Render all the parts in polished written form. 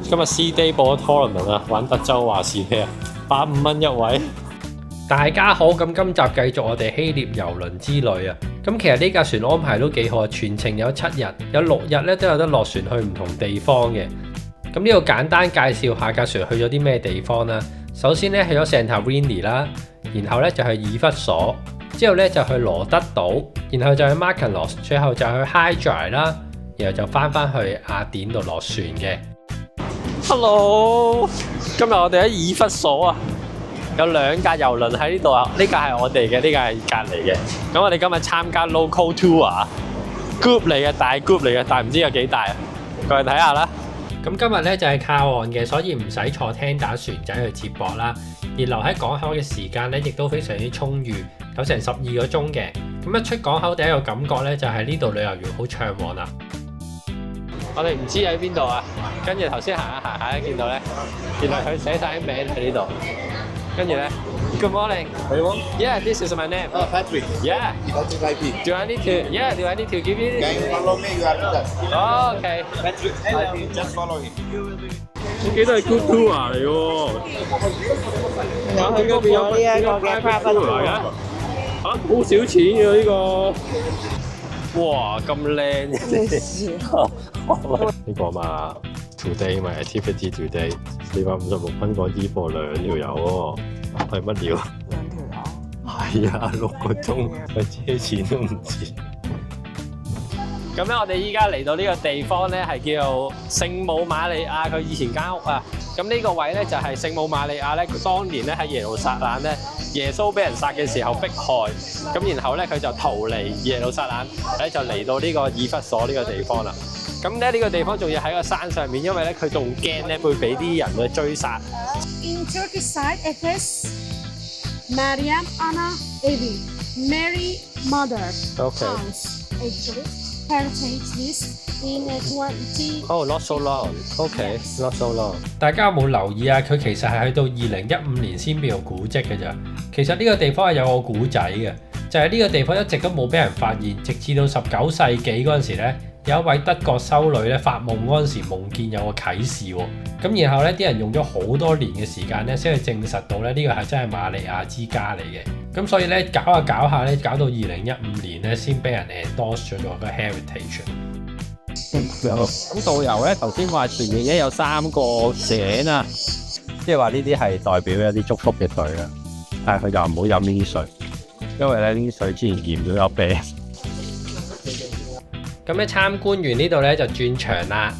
今日 C Day 報咗 tournament 啊，玩德州話事啤啊，85蚊一位。大家好，咁今集繼續我哋希臘遊輪之旅啊。咁其實呢架船安排都幾好啊，全程有7日，有6日咧都有得落船去唔同地方嘅。咁呢度簡單介紹下架船去咗啲咩地方啦。首先咧去咗 Santorini 啦，然後咧就去以弗所，之後咧就去羅德島，然後就去 Mykonos， 最後就去 Hydra 啦，然後就翻去雅典度落船嘅。Hello， 今日我哋喺以弗所啊，有2架遊輪喺呢度啊，呢架係我哋嘅，呢架係隔離嘅。咁我哋今日參加 local tour group 嚟嘅，大 group 嚟嘅，但係唔知有幾大啊，過去睇下啦。咁今日咧就係靠岸嘅，所以唔使坐聽打船仔去接駁啦。而留喺港口嘅時間咧，亦都非常之充裕，有成12個鐘嘅。咁一出港口第一個感覺咧，就係呢度旅遊業好暢旺啦。我哋唔知喺邊度啊，跟住頭先行下見到咧，原來佢寫晒啲名喺呢度。跟住咧 ，Good morning. Yeah, this is my name. Oh, Patrick. Yeah. Patrick IP. Do I need to? Yeah. Do I need to give you Can this? you follow me? You are leader. Oh, okay. Patrick IP. Just follow him. 呢幾都係 good tour 嚟喎。有去嗰邊有呢一個嘅 private tour 嚇，好少錢嘅呢個。哇，咁靚呢個嘛 ，today 咪 activity today 456蚊港紙貨2條友喎，係乜料？2條係啊，6個鐘，佢車錢都唔知。咁咧，我哋依家嚟到呢個地方咧，係叫做聖母瑪利亞佢以前間屋啊。咁呢個位咧就係聖母瑪利亞咧，佢當年咧喺耶路撒冷咧，耶穌俾人殺嘅時候迫害，咁然後咧佢就逃離耶路撒冷，咧就嚟到呢個以弗所呢個地方啦。咁咧呢個地方仲要喺個山上面，因為咧佢仲驚咧會俾啲人去追殺。In Turkish side, Efes, Meryem Ana Evi, Mary Mother Okay. House, actually, heritage list in 20. Oh, not so long. Okay, not so long. 大家有冇留意啊？佢其實係去到2015年先變到古蹟嘅咋。其實呢個地方係有個古仔嘅，就係呢個地方一直都冇俾人發現，直至到19世紀嗰陣時咧，有一位德國修女咧發夢嗰陣時夢見有個啟示喎。咁然後咧啲人用咗好多年嘅時間咧，先去證實到咧呢個係真係瑪利亞之家嚟嘅。咁所以咧搞下咧，搞到2015年咧先俾人 endorse 咗個 heritage。咁導遊咧頭先話前面已經有3個井啊，即係話呢啲係代表一啲祝福嘅水啊。但係佢就唔好飲呢啲水，因為咧呢啲水之前驗咗有病。咁咧參觀完呢度咧就轉場啦。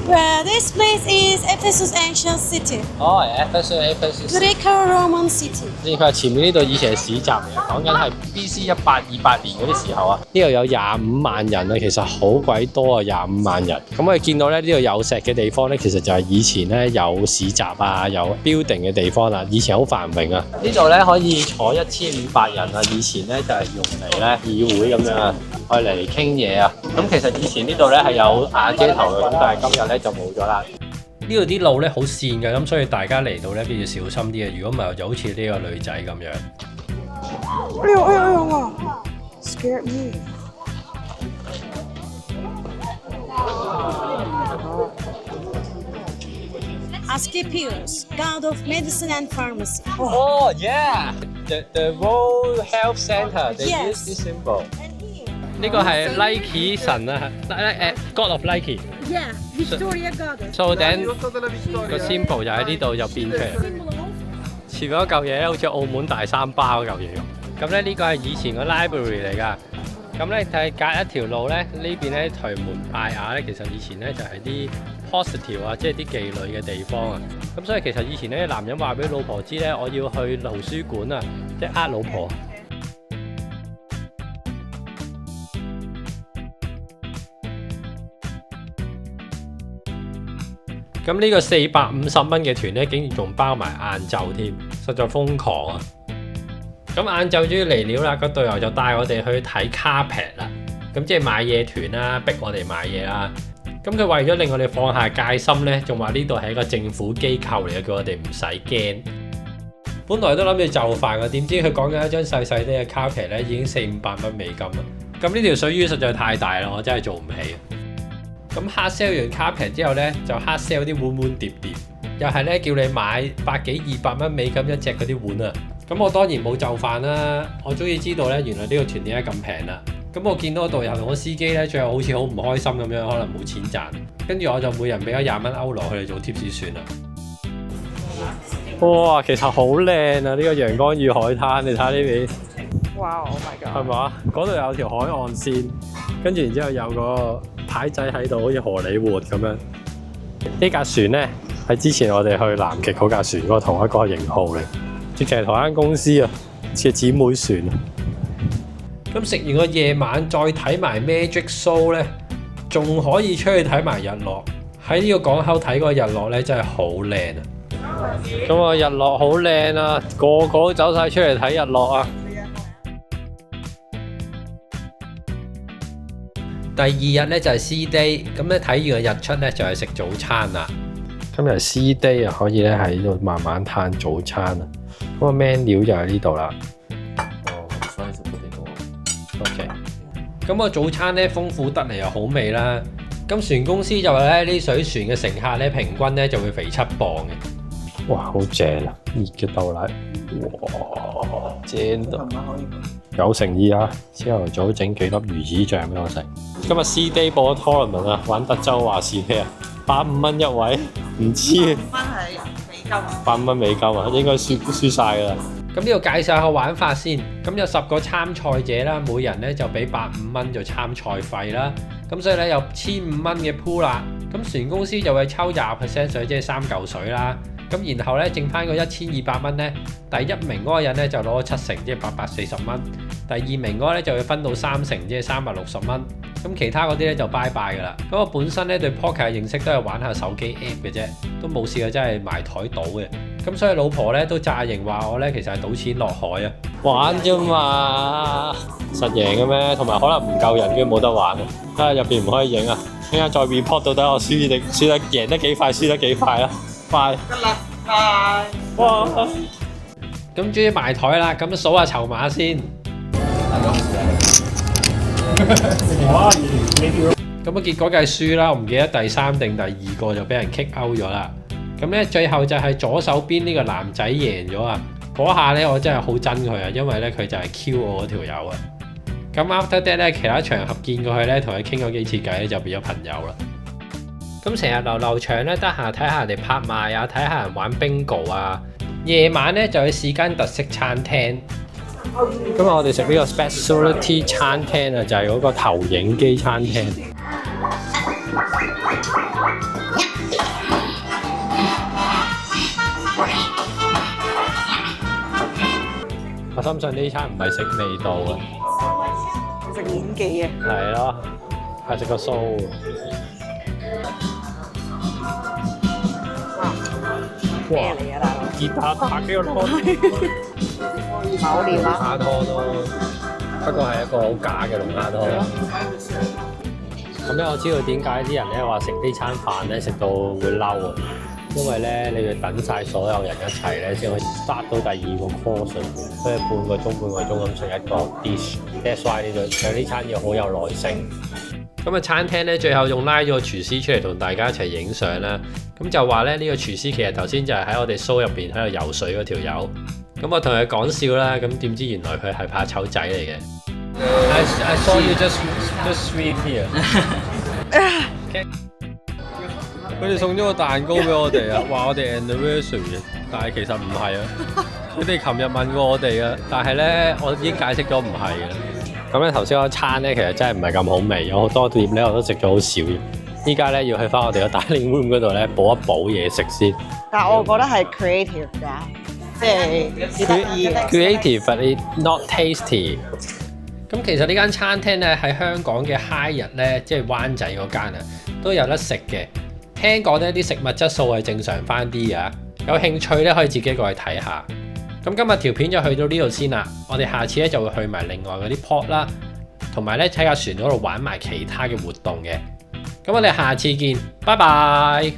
Well, this place is Ephesus ancient city, 哦，Ephesus。Greco-Roman city. 佢話前面呢度以前係市集嚟嘅，講緊係 BC 1828年嗰啲時候啊。呢度有25萬人啊，其實好鬼多啊，25萬人。咁我哋見到咧呢度有石嘅地方咧，其實就係以前咧有市集啊，有 building 嘅地方啦。以前好繁榮啊。呢度咧可以坐1500人啊，以前咧就係用嚟咧議會咁樣啊，愛嚟傾嘢啊。咁其實以前呢度咧係有瓦遮頭嘅，咁但係今日咧就冇咗啦。呢度啲路咧好跣嘅，咁所以大家嚟到咧都要小心啲嘅。如果唔係，就好似呢個女仔咁樣。哎呦哇 ！Scared me. Asclepius, god of medicine and pharmacy. Oh yeah, the World Health Center. They Yes. use this symbol. And here. 呢個係 Nike 神啊，God of Nike。 Yeah, Victoria goddess. So then 個 symbol 就喺呢度就變出嚟。 Symbol of 前面嗰嚿嘢咧，好似澳門大三巴嗰嚿嘢咁。咁咧呢個係以前個 library 嚟㗎。咁咧睇隔一條路咧，呢邊咧頹垣敗瓦咧，其實以前咧就係啲 prostitute 啊，即係啲妓女嘅地方啊。咁所以其實以前咧，男人話俾老婆知咧，我要去圖書館啊，即係呃老婆。咁呢個450蚊嘅團咧，竟然仲包埋晏晝添，實在瘋狂啊！咁晏晝終於嚟了啦，個導遊就帶我哋去睇 carpet 啦，咁即係買嘢團啦，逼我哋買嘢啦。咁佢為咗令我哋放下戒心咧，仲話呢度係一個政府機構嚟嘅，叫我哋唔使驚。本來都諗住就範嘅，點知佢講緊一張細細啲嘅 carpet 咧，已經400-500蚊美金啦。咁呢條水魚實在太大啦，我真係做唔起。咁咁 hard sell 完 carpet 之後咧，就 hard sell 啲碗碗碟碟，又係咧叫你買百幾200蚊美金一隻嗰啲碗啊！咁我當然冇就範啦，我終於知道咧，原來呢個團點解咁平啦。咁我見到個導遊同個司機咧，最後好似好唔開心咁樣，可能冇錢賺。跟住我就每人俾咗20蚊歐羅佢哋做 tips 算啦。哇，其實好靚啊！呢個陽光與海灘，你睇下呢邊。哇 ！Oh my 係 god！嘛？嗰度有條海岸線，跟住然之後有個牌仔喺度，好似荷里活咁樣。呢架船咧係之前我哋去南極嗰架船嗰個同一個型號嘅，直情係同一間公司啊，似姊妹船。咁食完個夜晚再睇埋 Magic Show 咧，仲可以出去睇埋日落。喺呢個港口睇個日落咧，真係好靚啊！咁啊，日落好靚啊，個個都走晒出嚟睇日落啊！第二日咧就係 C Day， 咁咧睇完個日出咧就係食早餐啦。今日 C Day 啊，可以咧喺度慢慢嘆早餐啊。咁個 menu 就喺呢度啦。OK， 咁個早餐咧豐富得嚟又好味啦。咁船公司就話咧，呢水船嘅乘客咧平均咧就會肥7磅嘅。哇，好正啊！熱嘅豆奶，哇，正到有誠意啊！朝頭早整幾粒魚子醬俾我食。今日 C Day 報咗 tournament 啊，玩德州話事啤啊，85蚊一位，唔知5蚊係美金，85蚊美金啊，應該輸晒㗎啦。咁呢度介紹下個玩法先。咁有10個參賽者啦，每人咧就俾85蚊做參賽費啦。咁所以咧有1500蚊嘅 pool 啦。咁船公司就會抽20% 水，即係3嚿水啦。咁然後咧剩翻個1200蚊咧，第1名嗰個人咧就攞咗7成，即係840蚊。第2名嗰個咧就會分到3成，即係360蚊。咁其他嗰啲咧就拜拜㗎啦。咁我本身咧對 poker 嘅認識都係玩下手機 app 嘅啫，都冇試過真係埋台賭嘅。咁所以老婆咧都詐型話我咧其實係賭錢落海啊，玩啫嘛，實贏嘅咩？同埋可能唔夠人，跟住冇得玩啊！睇下入邊唔可以影啊，聽下再 report 到底我輸得贏得幾快，輸得幾快啊！快！拜！哇！咁終於埋台啦，咁數下籌碼先。咁結果梗係輸啦，我唔記得第3定第2個就俾人 kick out 咗啦。咁咧最後就係左手邊呢個男仔贏咗啊！嗰下咧我真係好憎佢啊，因為咧佢就係 Q 我嗰條友啊。咁 after that 咧，其他場合見過佢咧，同佢傾咗幾次偈咧，就變咗朋友啦。咁成日流長咧，得閒睇下人哋拍賣啊，睇下人玩 bingo 啊。夜晚咧就去試間特色餐廳。今日我哋食呢個 specialty 餐廳啊，就係嗰個投影機餐廳。我深信呢餐唔係食味道嘅，食演技嘅。係咯，係食個 show。咩嚟啊，大佬？吉他打幾個拖，冇料啊！打拖咯，不過係一個好假嘅龍蝦拖。咁咧，我知道點解啲人咧話食呢餐飯咧食到會嬲啊，因為咧你要等晒所有人一齊咧先可以 start 到第2個 course， 所以半個鐘咁食一個 dish。That's why 呢度上呢餐要好有耐性。咁啊，餐廳咧最後仲拉咗個廚師出嚟同大家一齊影相啦。咁就話咧呢個廚師其實頭先就係喺我哋 show 入邊喺度游水嗰條友。咁我同佢講笑啦，咁點知原來佢係怕醜仔嚟嘅。I saw you just swim here。佢哋送咗個蛋糕俾我哋啊，話我哋 anniversary 嘅，但係其實唔係啊。佢哋琴日問過我哋啊，但係咧我已經解釋咗唔係嘅。咁咧頭先嗰餐咧其實真係唔係咁好味，有好多碟咧我都食咗好少嘅。依家咧要去翻我哋個 dining room 嗰度咧補一補嘢食先。但係我覺得係 creative 㗎，即係幾得意嘅。Creative but not tasty。咁其實呢間餐廳咧喺香港嘅 Hyatt 咧，即係灣仔嗰間啊，都有得食嘅。聽講呢啲食物質素係正常翻啲㗎，有興趣咧可以自己過去睇下。咁今日條片就去到呢度先啦，我哋下次咧就會去埋另外嗰啲 port 啦，同埋咧喺架船嗰度玩埋其他嘅活動嘅。咁我哋下次見，拜拜。